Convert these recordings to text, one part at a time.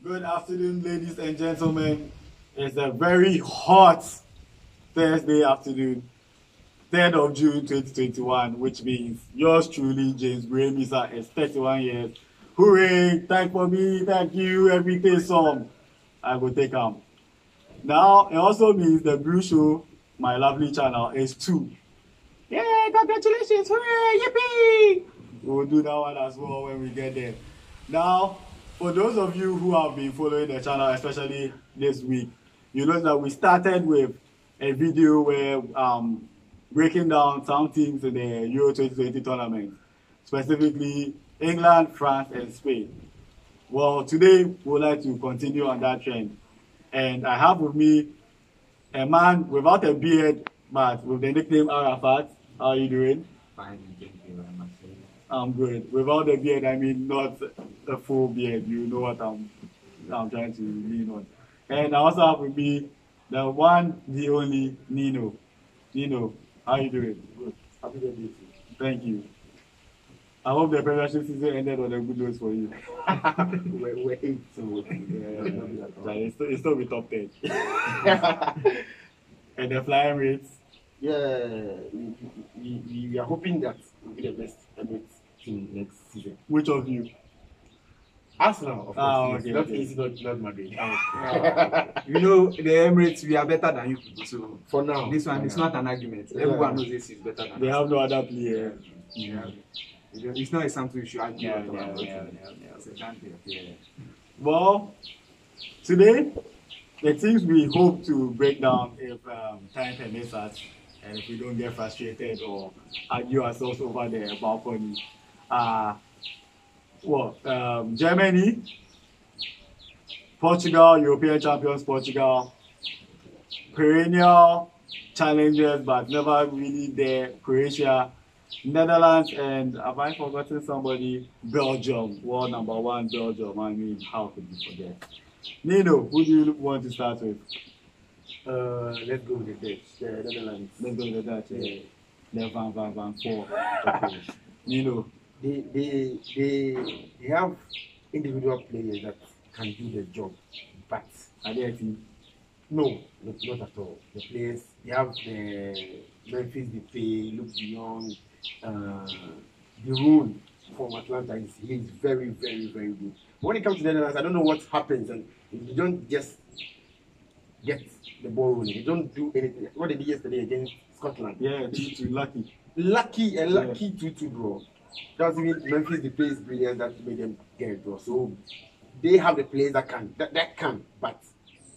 Good afternoon, ladies and gentlemen. It's a very hot Thursday afternoon, 3rd of June 2021, which means yours truly, James Bremisa, is 31 years. Hooray! Thank for me, thank you, everything song. I will take them. Now, it also means the Brew Show, my lovely channel, is 2. Yay! Congratulations! Hooray! Yippee! We'll do that one as well when we get there. Now, for those of you who have been following the channel, especially this week, you know that we started with a video where breaking down some teams in the Euro 2020 tournament, specifically England, France, and Spain. Well, today we would like to continue on that trend, and I have with me a man without a beard but with the nickname Arafat. How are you doing? Fine, thank you very much. I'm good. Without the beard, I mean not a full beard. You know what I'm trying to lean on. And I also have with me the one, the only Nino. Nino, how are you doing? Good. Happy birthday. Thank you. I hope the Premiership season ended on a good note for you. we're 8, so it's still be top 10. And the flying rates? Yeah, we are hoping that we'll be the best team next season. Which of you? Arsenal, of course. Okay, not okay. easy, not Madrid. You know, the Emirates, we are better than you people. So for now, this one, it's not an argument. Everyone knows this is better than They us. have no other player. Yeah. It's not something we should argue about. Yeah. It's a damn thing. Yeah. Well, today, the things we hope to break down if time permits us, and if we don't get frustrated or argue ourselves over the balcony, Germany, Portugal, European champions Portugal, perennial challengers but never really there, Croatia, Netherlands, and have I forgotten somebody? Belgium, world number 1 Belgium. I mean, how could you forget? Nino, who do you want to start with? let's go with the Dutch, the Netherlands. Let's go with the Dutch. The Van 4. Okay. Nino. They have individual players that can do the job, but Are they a team? no, not at all. The players, they have the Memphis Depay, Luke de Jong, the rule from Atlanta he's very, very, very good. When it comes to the Netherlands, I don't know what happens, and they don't just get the ball rolling. They don't do anything. What they did yesterday against Scotland. Yeah, 2-2, lucky. Lucky 2-2 draw. That was even Memphis Depay's brilliance that made them get a draw. So they have the players that can, but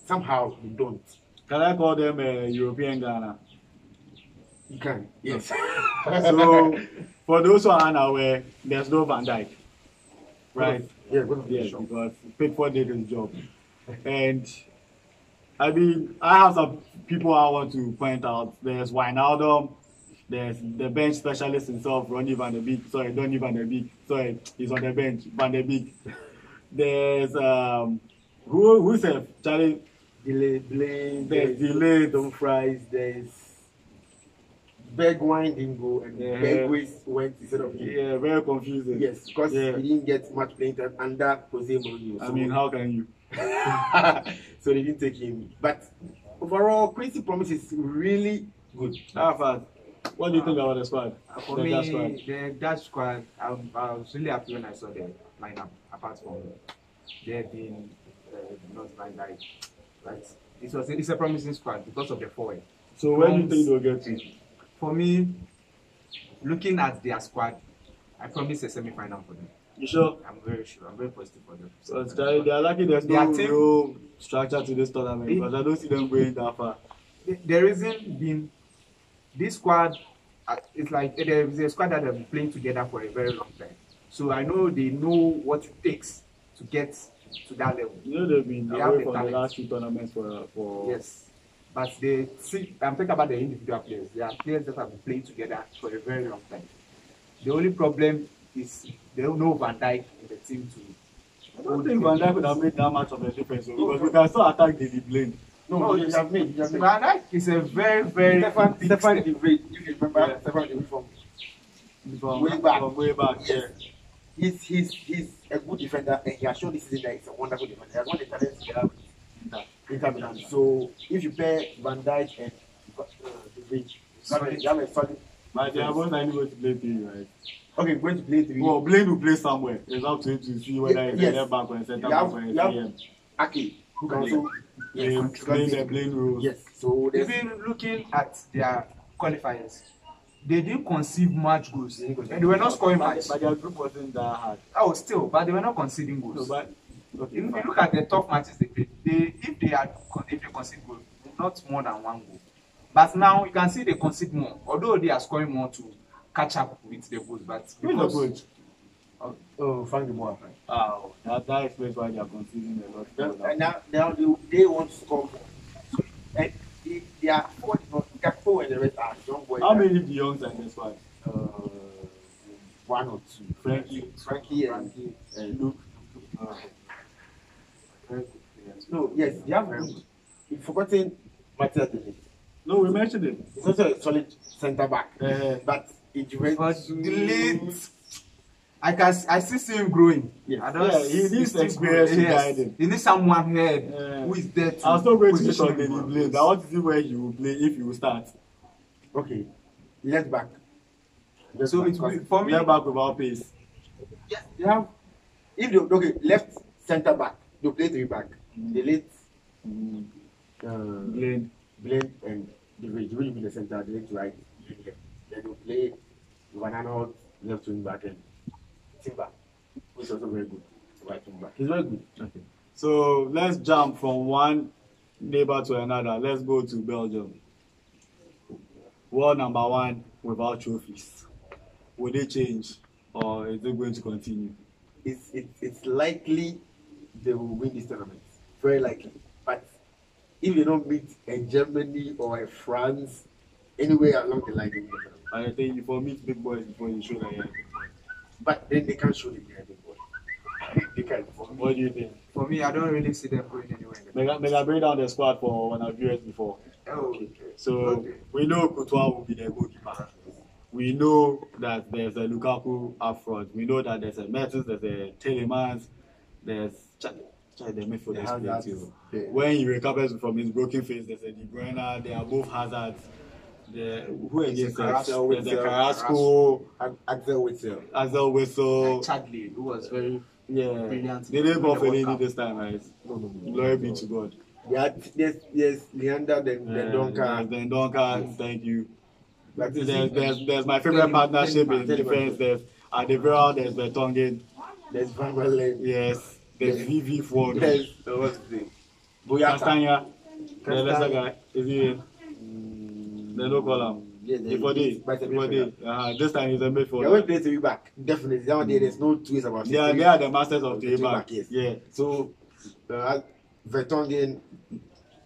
somehow they don't. Can I call them European Ghana? You can, yes. So, for those who are unaware, there's no Van Dijk, right? Yeah, Yes, because Pickford did his job. And I mean, I have some people I want to point out. There's Wijnaldum, there's the bench specialist himself, Donny van der Beek. Sorry, he's on the bench, Van der Beek. There's who's a Charlie? There's Delay, Dumfries, there's Bergwijn didn't go, and Bergwijn went instead of him. Yeah, very confusing. Yes, because he didn't get much playing time under Jose Mourinho. I mean, how can you? So they didn't take him. But overall, Quincy Promise is really good. Arafat, what do you think about the squad? For The me, Dutch squad? the Dutch squad, I was really happy when I saw the lineup. Apart from there being not Van Dijk, right? It's a promising squad because of the forward. So where do you think they'll get to? For me, looking at their squad, I promise a semi-final for them. You sure? I'm very sure. I'm very positive for them. So they are lucky there's no real structure to this tournament because I don't see them going that far. The reason being, this squad, it's like there's a squad that have been playing together for a very long time. So I know they know what it takes to get to that level. You know they've been away from the last 2 tournaments for yes. But I'm talking about the individual players. They are players that have been playing together for a very long time. The only problem is they don't know Van Dijk in the team too. I don't think Van Dijk would have made that much of a difference because we can still attack the blame. No, you have made. Van Dijk is a very, very Stefan De Vrij, if you remember, Stefan De Vrij from way back. Yeah. he's a good defender, and he has shown this season that he's a wonderful defender. He has won the talent together with Inter Milan. So if you pair Van Dijk and the bridge, you have a solid. But they are both going to play 3, right? Okay, going to play 3. Well, Blaine will play somewhere. It's up to him to see whether he's a left back or a centre back or a CM. Aki, who can also play the Blaine rules. Yes. So even looking at their qualifiers, they didn't concede much goals, and they were not scoring much. But their group wasn't that hard. Oh, still, but they were not conceding goals. No, but if you look at the tough matches they played, if they concede goals, not more than 1 goal. But now you can see they concede more, although they are scoring more to catch up with the goals. But because Frank de Boer. That explains why they are conceding a lot. And now they want to score more. So, and they are forward and the rest are young boys. How many the youngs are in this squad? 1 or 2. Frankie and Luke. No, yes, they have. You've forgotten Matthias De Ligt. No, we mentioned it. He's also a solid centre back, but it went. But De Ligt, I see him growing. Yes. He needs experience to guide him. He needs someone here who is there to. I was not going to put on Daily Blaine. I want to see where he will play if he will start. Okay, left back. So it will be for me. Left back without pace. Yes, they have. If they left centre back, they play 3 back. De Ligt, Blaine and they will be the centre. De Ligt right, left. Then they play Van Aanholt left wing back and Timber, who is also very good right wing back. He's very good. Okay. So let's jump from one neighbor to another. Let's go to Belgium. World number 1 without trophies. Will they change or is it going to continue? It's likely they will win this tournament. Very likely. But if they don't beat a Germany or a France, anywhere along the line, they will. I think if you meet big boys before you show that you're big boy. But then they can't show that they're big boy. They can't. What do you think? For me, I don't really see them going anywhere. May I bring down the squad for one of our viewers before? Okay. So we know Courtois will be the goalkeeper. We know that there's a Lukaku up front. We know that there's a Mertens, there's a Telemans, there's the midfield too. When he recovers from his broken face, there's a De Bruyne. They are both hazards. Who against us? There's a Carrasco, Axel Witsel, Chadley, who was very brilliant. They didn't go for Lady this time, right? No. Glory be to God. Yes, Leander, then Donka. Then Donka, thank you. There's my favorite partnership in defense. There's Adebayor, there's Vertonghen. There's Van Berlen. Yes. There's VV Ford. There's what's his name? Castagna. The lesser guy. Is he in? They don't call him. This time he's a midfielder. They will play 3 back. Definitely. That one day there's no twist about it. They are the masters of 3 back. Yes. Yeah. So Vertonghen,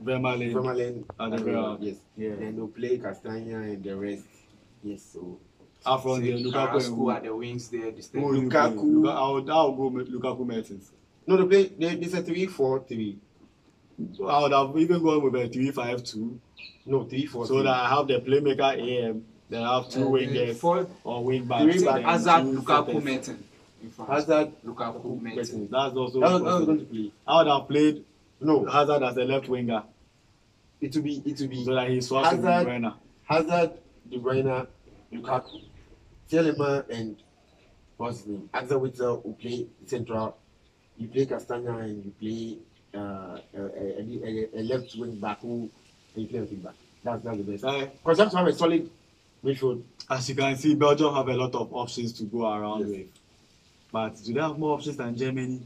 Vermaelen, Adebayor. Yes. Yeah. Then they'll play Castagna and the rest. Yes. So After the Lukaku at the wings there. Lukaku. I'll go with Lukaku Mertens. No, they play. It's a 3-4-3. So I would have even gone with a 3-5-2. No, 3-4. So that I have the playmaker AM. Then I have 2 wingers or wing backs. Hazard, Lukaku, Mertens. Hazard, Lukaku, Mertens. That's also. That's going to play. I would have played Hazard as a left winger. It will be. So that he swaps with De Bruyne. Hazard, De Bruyne, Lukaku, Telemann, and what's his name? Axel Witsel will play central. You play Castagna and you play a left wing back and you play a wing back. That's the best. Because you have to have a solid midfield. As you can see, Belgium have a lot of options to go around with. But do they have more options than Germany?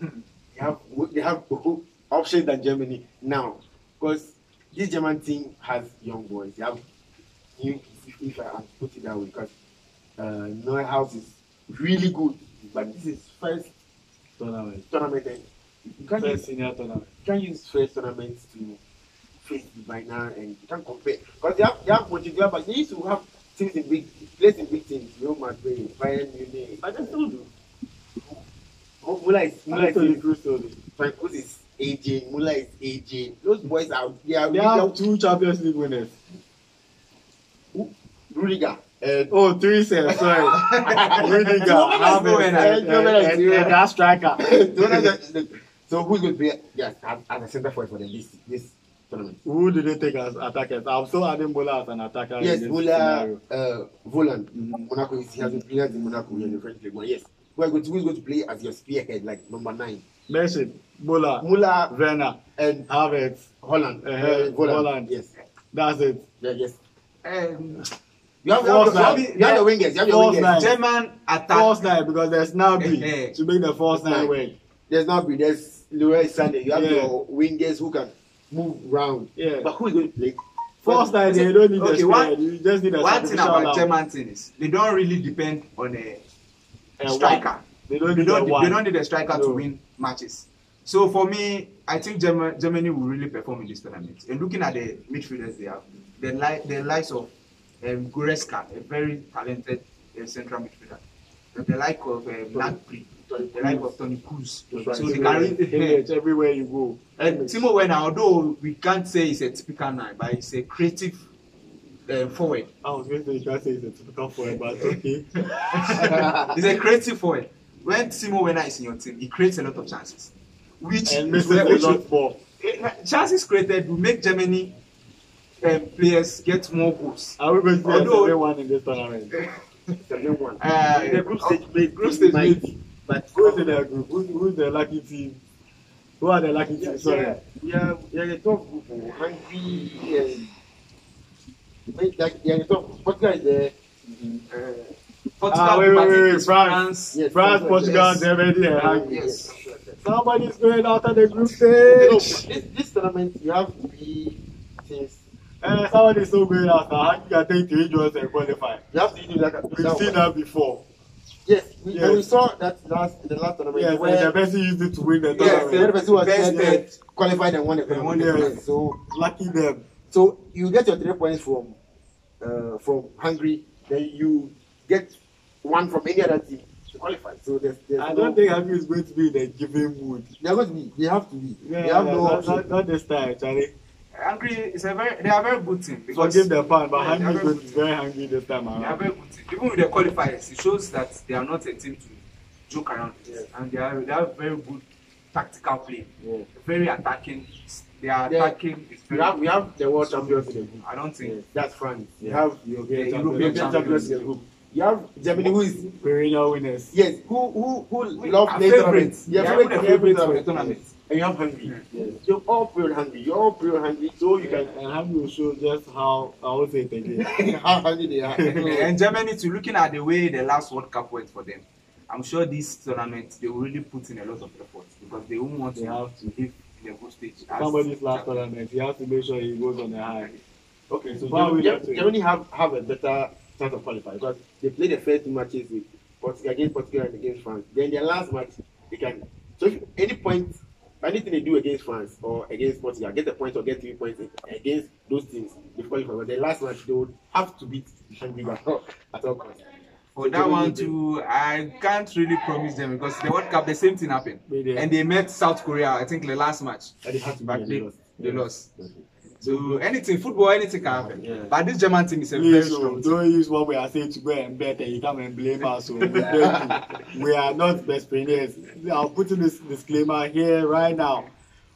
They have options than Germany now. Because this German team has young boys. They have if I put it that way, because Neuhaus is really good. But this is first tournament and you can't senior tournament. You can't use first tournaments to face the minor and you can't compare because they have Portugal, but they used to have teams in big teams, Real Madrid, Bayern Munich. But they still do. Mula is aging. Mula is aging. Those boys are they have 2 Champions League winners. Rudiger. Oh, 3 cents, sorry. Rudiger, and that striker. So who's going to play as a centre forward for them this tournament? Who did they take as attackers? I'm still adding Bola as an attacker. Yes, Bola, Voland. Monaco, he has been playing in Monaco in the French League 1. Yes. Who's going to play as your spearhead, like number 9? Mention Bola, Werner, and Havertz, Holland. Voland. Yes. That's it. Yeah, yes. You have the wingers. You have your wingers. German attack. False 9 because there's now B to make the false 9 work. There's now B. There's Leroy Sané. You have your wingers who can move round. Yeah. But who is going to play? False 9, they don't need a spread. You just need a one thing about German team is they don't really depend on a striker. They don't need a striker to win matches. So for me, I think Germany will really perform in this tournament. And looking at the midfielders they have, the likes of Goretzka, a very talented central midfielder. The like of Nagpri, the like of Toni Kroos. So they can everywhere you go. And Timo Werner, although we can't say he's a typical 9, but he's a creative forward. I was going to say you can't say he's a typical forward, but okay. He's a creative forward. When Timo Werner is in your team, he creates a lot of chances. Which chances created will make Germany players get more goals. Are we going to see everyone in this tournament? Everyone. The group stage maybe. But who's in the group? Who's the lucky team? Who are the lucky teams? Sorry. Yeah, the top group. Hungary. The top. Portugal is there. Wait. France. Yes, France, Portugal, Germany, and Hungary. Yes. Somebody's going out of the group stage. This tournament, you have 3 teams. Somebody's so going out now. Hungary can take 3 draws and qualify. You have to do that. We've seen that before. Yes, and we saw that in the last tournament. Yes, where the person used it to win the tournament. Yes, the person was qualified and won the tournament. So lucky them. So you get your 3 points from Hungary, then you get 1 from any other team to qualify. So there's I don't think Hungary is going to be in the giving mood. They're going to be. They have to be. Yeah, they have no option. Not this time, Charlie. Hungary is they are a very good team. Forgive the pun, but Hungary is very hungry this time around. They are a very good team. Even with the qualifiers, it shows that they are not a team to joke around with. Yes. And they have very good tactical play. Yeah. Very attacking. They are attacking. We have the world champions in the group. I don't think that's France. Yeah. You have European champions in the group. You have Germany, who is perennial winners. Yes, who love playing tournaments. They are favorites of the tournament. And you have Hungary. Yes. You're all pure Hungary. So you can. And Hungary will show just how, I would say it again, how hungry they are. And Germany, to looking at the way the last World Cup went for them, I'm sure this tournament they will really put in a lot of effort because they won't want to have to live in the group stage. Somebody's last tournament, you have to make sure he goes on the high. Okay, so Germany have a better chance of qualifying because they play the first 2 matches with against Portugal and against France. Then their last match, they can. So if anything they do against France or against Portugal, get a point or get 3 points against those teams, they qualify. But the last match, they would have to beat Hungary at all costs. For that one too, I can't really promise them because the World Cup, the same thing happened. And they met South Korea, I think, the last match. And they had to back they lost. So anything, football, anything can happen. Yeah. But this German team is a very strong team. Don't use what we are saying to go and bet and you come and blame us. So we are not best players. I'm putting this disclaimer here right now.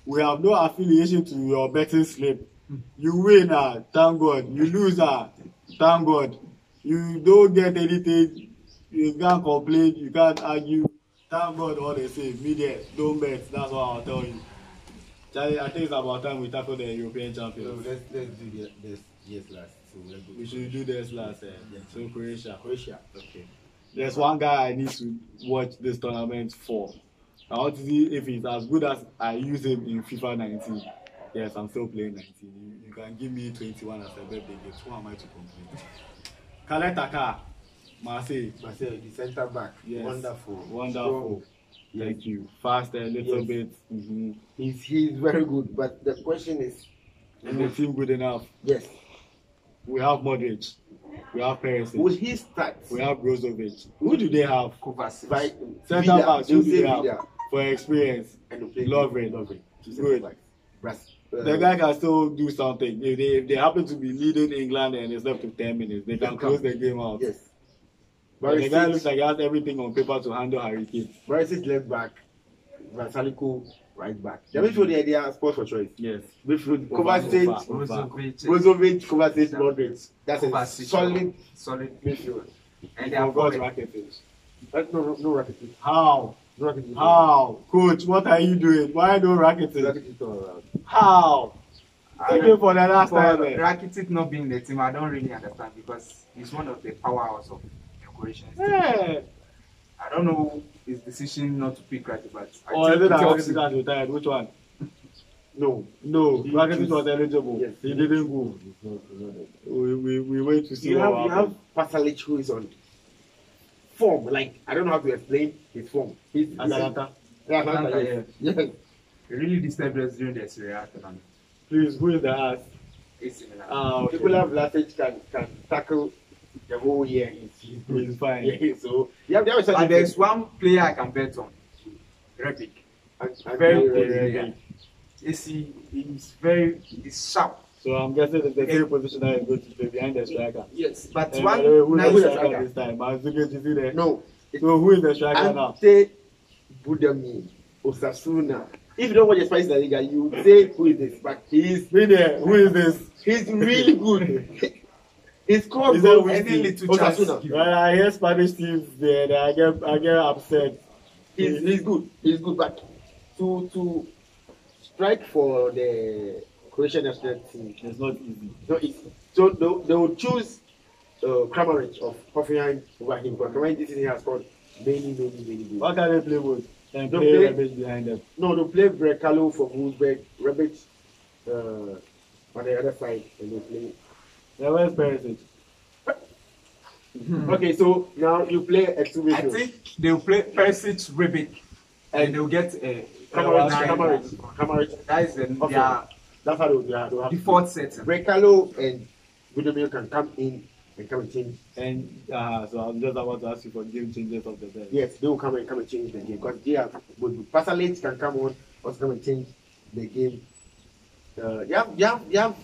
We have no affiliation to your betting slip. You win, thank God. You lose, thank God. You don't get anything. You can't complain. You can't argue. Thank God all they say. Media, don't bet. That's what I'll tell you. I think it's about time we tackle the European champions. So let's do this year's last. So we should do this last. So Croatia. Okay. There's one guy I need to watch this tournament for. I want to see if he's as good as I use him in FIFA 19. Yes, I'm still playing 19. You can give me 21 as a birthday gift. Who am I to complain? Kale Taka, Marseille, the centre back. Yes. Wonderful. Strong. Thank you. Fast a little bit. He's very good, but the question is, is the team good enough? Yes. We have Modric. We have Perisic. Will he start? We have Brozovic. Who do they have? Kovacic. Centre backs. Who do they have? For experience. And Lovren. Good. the guy can still do something. If they happen to be leading England and it's left to 10 minutes, they can close the game out. Yes. But the guy looks like he has everything on paper to handle Harry Kane. Barisic left back, Vasaliko right back. The midfield they are sports for choice. Yes. Midfield Kovacic, Brozovic, Kovacic, Modric. That's a solid midfield. And they have got Rakitic. No Rakitic. How? No Rakitic. How? Coach, what are you doing? Why no Rakitic? Rakitic not around. How? Thank you for the last time. Rakitic not being the team, I don't really understand because he's one of the powerhouses of the Croatian team. Yeah. I don't know his decision not to pick Rakitic, but or is it that Rakitic has retired? Which one? No. Rakitic was eligible. Yes. He didn't go. We wait to see you what have Pasalic who is on form. Like I don't know how to explain his form. He's Atalanta. Yes. He really disturbed us during the Serie A tournament. Please, who is the ass? Okay. People have Vlasic can tackle the whole year. He's fine. Yeah, so but there's one player I can bet on. Rebic. Very good. He's sharp. So I'm guessing it's the same position that is going to play behind the striker. Yes, but And one who is nice the striker striker. this time? Mandzukic, you see there? No. So who is the striker now? Ante Budami, Osasuna. If you don't watch the Spanish La Liga, you would say who is this? But he's Be there. Who is this? he's really good. He's called Is that goals. which Any team? little chance Osasuna. given. Well, I hear Spanish teams there. I get upset. He's good. He's good. But to strike for the Croatian national team, It's not easy. it's not easy. So they will choose Kramaric of Hoffenheim over him. But Kramaric this season has scored many goals. What can they play with? And Don't play play- rubbish behind them. No, they play Brekalo from Wolfsburg, Rebic on the other side, and they play. Yeah, where's Perisic? Okay, so now you play a two I think they'll play Perisic, Rebic, and they'll get a Kramaric. That is Okay. That's how they have default setting. Brekalo and Budimir can come in and come and change. And so I'm just about to ask you for game changes of the bench. Yes, they will come and change the game because they have Pasalic can come on, also come and change the game. They have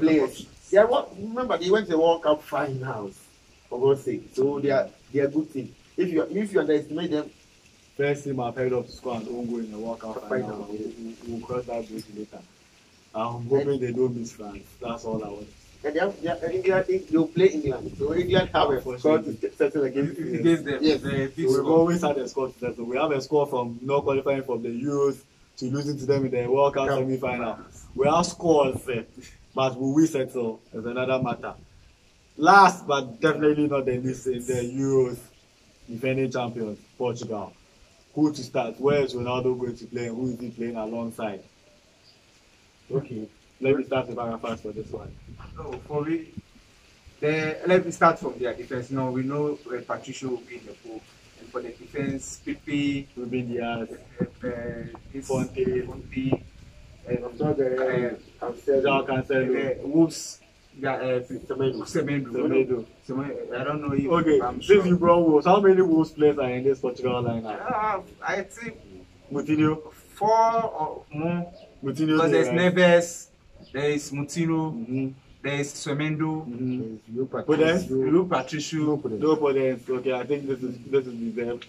players. Remember they went to the World Cup finals for God's sake. So they are a good team. If you underestimate them, First team I've heard of to score an own goal in the World Cup Final. final. We'll cross that bridge later. I'm hoping they don't miss France. That's all I want. and England they'll play England. So England have a score to settle against. Against them, Yes. the big We've score. always had a score to settle. We have a score from not qualifying for the Euros to losing to them in the World Cup semi-final. We have scores, but will we settle is another matter. Last but definitely not the least in the Euros, defending champions, Portugal. Who to start? Where is Ronaldo going to play and who is he playing alongside? Okay. Let me start with Arafat for this one. No, for me, let me start from their defense. Now we know Patricio will be in the pool, and for the defense, Pipi, Ruben Diaz, Fonte, I'm sorry, João Cancelo. Wolves, Semedo. Semedo. I don't know if Okay, I'm since sure. you brought Wolves, how many Wolves players are in this Portugal lineup? I think Moutinho. 4 or more. Moutinho. Because there's right? Neves, there is Moutinho, Mhm. there is Semedo, Mhm. But then, Lu Patricio. no Podence. Okay, I think this is deserved.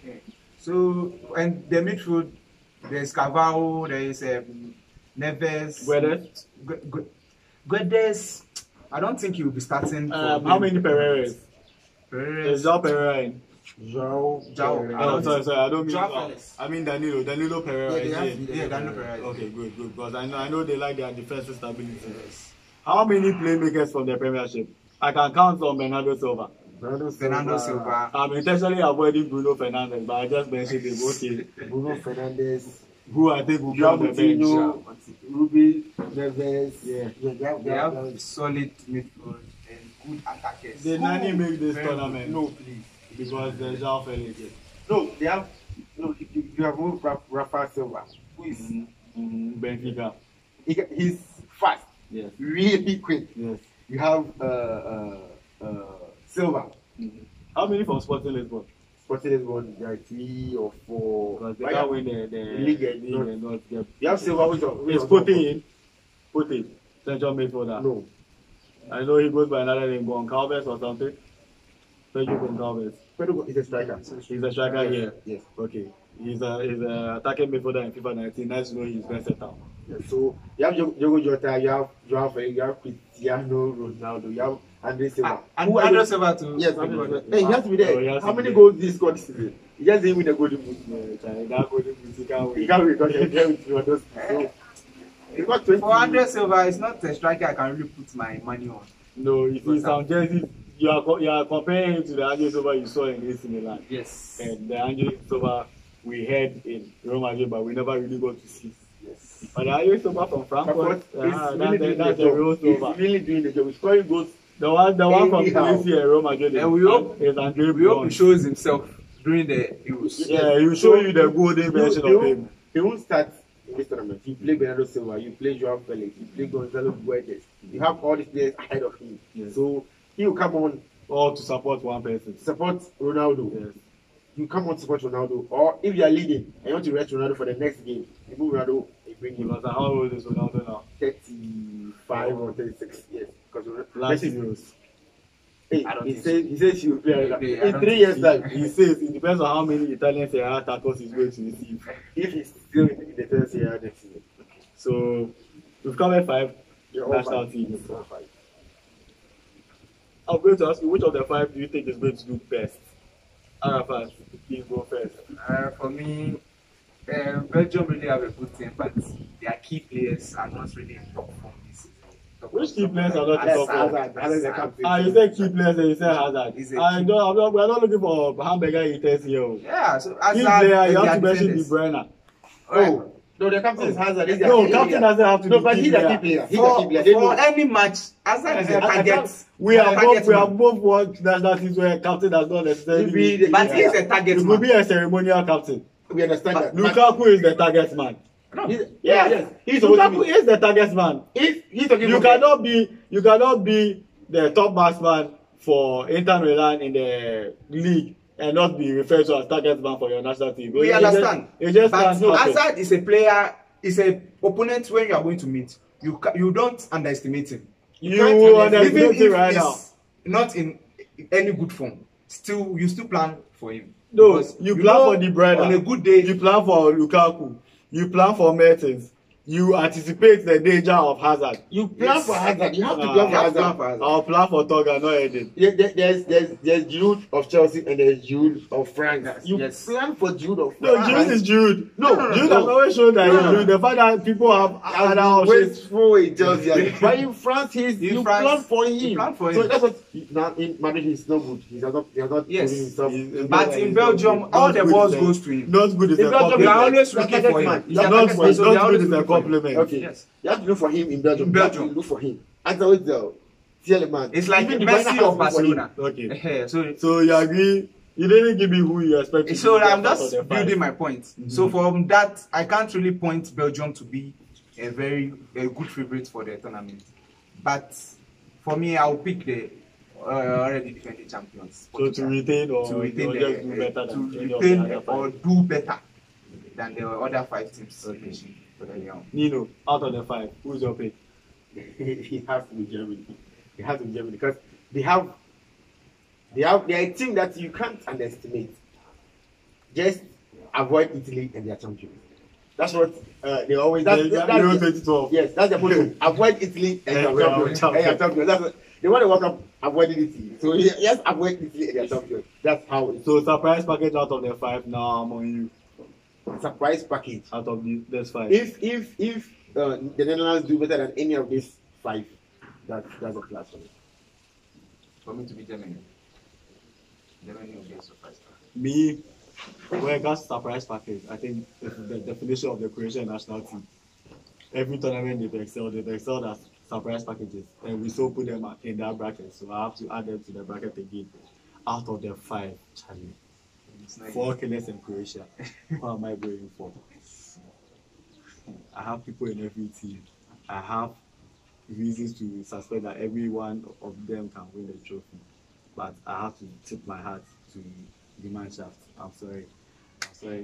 So, and the midfield, there's Carvalho, there is Neves. Guedes, I don't think he will be starting. How many Pereiras? There's João Pereira in. João. Oh, sorry, I don't mean. João Felix. I mean Danilo Pereira. Yeah, they is have- here. Yeah, Daniel Pereira. Okay, good. Because I know they like their defensive stability. How many playmakers from the Premiership? I can count on Bernardo Silva. Fernando Silva. I'm intentionally avoiding Bruno Fernandes, but I just mentioned him. Okay, Bruno Fernandes, who I think will be on the bench. Moutinho, Ruby, Neves. Yeah. They have solid midfield and good attackers. Did Nani make this Very tournament? No, please. Because there's João Felix. No, they have. No, you have moved Rafa Silva, who is Benfica. he's fast, Yes. really quick. Yes. You have Silva. How many from Sporting Lisbon? Sporting Lisbon, there are 3 or 4. Because they can't win the League and not get. You have Silva, who's Is Sporting in? Put it. Central midfielder. No. I know he goes by another name, Goncalves or something. Pedro Goncalves. Pedro is a striker. He's a striker here. Yes. Okay. He's a attacking midfielder in FIFA 19. Nice to know he's versatile. Yeah, so you have Diogo Jota, you have Cristiano Ronaldo, you have Andre Silva. And Andre Silva too. Yes, hey, he has to be there. Oh, How many goals did he score this season? He just didn't win the golden boot. Yeah, that golden boot, he can't win. He can't win because he's there with Ronaldo. So he got 20. For Andre Silva, it's not a striker I can really put my money on. No, you see some jerseys, you are comparing him to the Andre Silva you saw in AC Milan. Yes. And the Andre Silva we had in Real Madrid, but we never really got to see. Yes. But the Andre Silva from Frankfurt, that's the real Silva. He's really doing the job. He's scoring goals. The one from Croatia and Real Madrid And we hope he shows himself during the Euros. Yeah, he will show you the golden version of him. He won't start in this tournament. You play Bernardo Silva, you play Joao Felix, you play Gonzalo Guedes. You have all these players ahead of him. Yes. So he will come on Or to support one person. support Ronaldo. Yes. You come on support Ronaldo. Or if you are leading and you want to rest Ronaldo for the next game, you move Ronaldo and bring him. Because how old is Ronaldo now? 35 or 36 years. Because Last Euros. he says he will play in 3 don't years time. He says it depends on how many Italian Serie A tackles he's going to receive. If he's still in the third year next season. So we've covered 5 You're all national fine. teams. You're all fine. I'm going to ask you, which of the 5 do you think is going to do best? Arafat, please go first. For me, Belgium really have a good team, but their key players are not really in top form this season. Which key players are not in top form? Hazard is the captain. You said key players and you said Hazard. We're not looking for hamburger eaters here. Yeah, so Key player, you have to mention De Bruyne. Oh, no, the captain is Hazard. No, captain doesn't have to be but key he's a key player. player. He's a key player. They For know. any match, Hazard is a target. We have both watched national teams where captain does not necessarily be. But he's a target It man. could be a ceremonial captain. We understand that. Lukaku is the target man. No. Yes. He's supposed to Lukaku be. is the target man. He's talking You about- cannot be the top marksman for Inter Milan in the league and not be referred to as target man for your national team. We understand. It just But can't happen. Hazard is a player, is a opponent when you are going to meet. You don't underestimate him. You underestimate him right now. Not in any good form. You still plan for him. No, Because you plan for De Bruyne. On a good day, You plan for Lukaku. You plan for Mertens. You anticipate the danger of Hazard. You plan for Hazard. You have to Ah. plan you for have to plan Hazard. for Hazard. I'll plan for Toga, not Eden. There's Jude of Chelsea and there's Jude of France. You Yes. plan for Jude of No, France. Jude is Jude. No, Jude has always shown that No, he's no, Jude. The fact that people have other options. wasteful in Chelsea. But in France, you France, plan for him. you plan for So him. that's what now in Madrid he's not good. He has not Yes. proven himself. But in Belgium, all the balls goes to him. Not good is In a Belgium, You are compliment. always looking for him. He's a Not target man, good, so they are not always good is a looking for him. compliment. Okay. Yes. You have to look for him in Belgium. In You have Belgium. to look for him. As always, Tielemans. It's like Even De Bruyne Messi has of to look for Barcelona. Okay. So So you agree? You didn't give me who you expect. to So be I'm the just first of the building five. my point. So from that, I can't really point Belgium to be a good favorite for the tournament. But for me, I'll pick the already defending champions. So to retain or to retain or just do better than any of the retain other or five? do better than the other 5 teams. Okay. For the young. Nino, out of the 5, who's your pick? He has to be Germany. He has to be Germany because they are a team that you can't underestimate. Just avoid Italy and their champions. That's what they always. That's Euro 2012. yes, that's the point. Avoid Italy and And their we are champions. champions. And their champions. That's what, they want to World Cup avoiding Italy. So yes, avoid Italy and their champions. That's how it's So surprise package out of the 5 now I'm on you. a surprise package. Out of this 5. If the Netherlands do better than any of these 5, that's a plus for me. For me to be Germany. Germany will be a surprise. Me, when it comes to surprise package, I think the definition of the Croatian national team. Every tournament they've excelled as surprise packages, and we still put them in that bracket. So I have to add them to the bracket again. Out of the 5, Charlie, It's not 4 killers in Croatia. What am I going for? I have people in every team. I have reasons to suspect that every one of them can win the trophy. But I have to tip my hat to the Mannschaft. I'm sorry.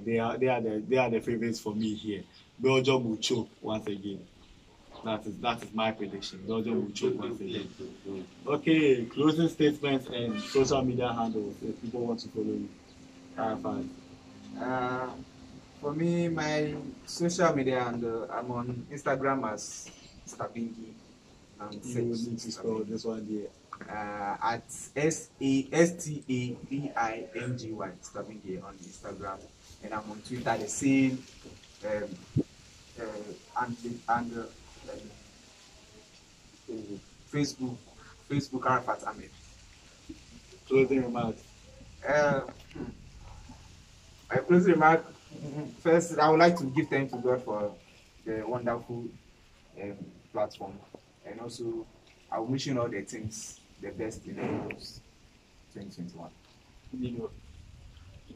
They are the favorites for me here. Belgium will choke once again. That is my prediction. Belgium will choke once again. Okay, closing statements and social media handles if people want to follow you. Arafat. For me, my social media and I'm on Instagram as Stabingi. You will need to spell this one here. At SASTABINGY Stabingi on Instagram, and I'm on Twitter the same. And Facebook Arafat Ahmed. Closing remarks. My closing remark. First, I would like to give thanks to God for the wonderful platform, and also I'm wishing all the teams the best in the Euros 2021. Nino.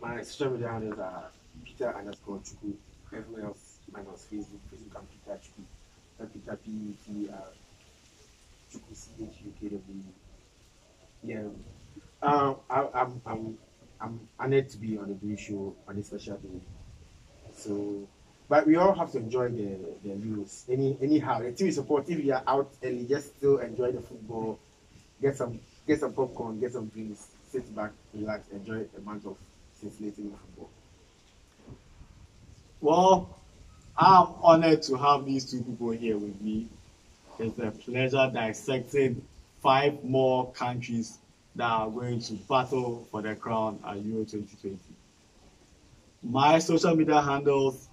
My social media handles are Peter_Chuku. Everywhere else minus Facebook. Facebook and Peter Chuku. Peter PETR Chuku CHUKW. Yeah. I'm honored to be on the Brew Show on this special day. So, but we all have to enjoy the Euros. Anyhow, the team support. If you are out early, just still enjoy the football. Get some popcorn, get some drinks, sit back, relax, enjoy a month of scintillating football. Well, I'm honored to have these two people here with me. It's a pleasure dissecting 5 more countries that are going to battle for the crown at Euro 2020. My social media handles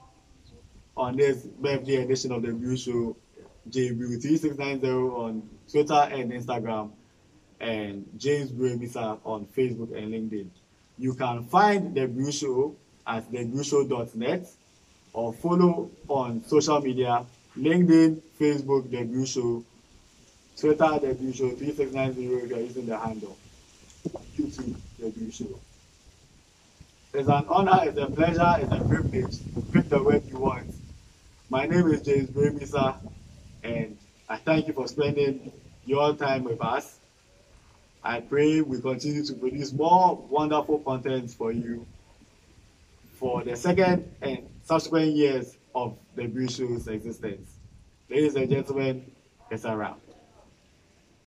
on this birthday edition of the Brew Show, JBrew3690 on Twitter and Instagram, and James Bremisa on Facebook and LinkedIn. You can find the Brew Show at TheBrewShow.net or follow on social media, LinkedIn, Facebook, The Brew Show, Twitter, The Brew Show 3690 if you're using the handle, YouTube, The Brew Show. It's an honor, it's a pleasure, it's a privilege. Pick the word you want. My name is James Bremisa, and I thank you for spending your time with us. I pray we continue to produce more wonderful content for you for the second and subsequent years of the Brew Show's existence. Ladies and gentlemen, it's a wrap.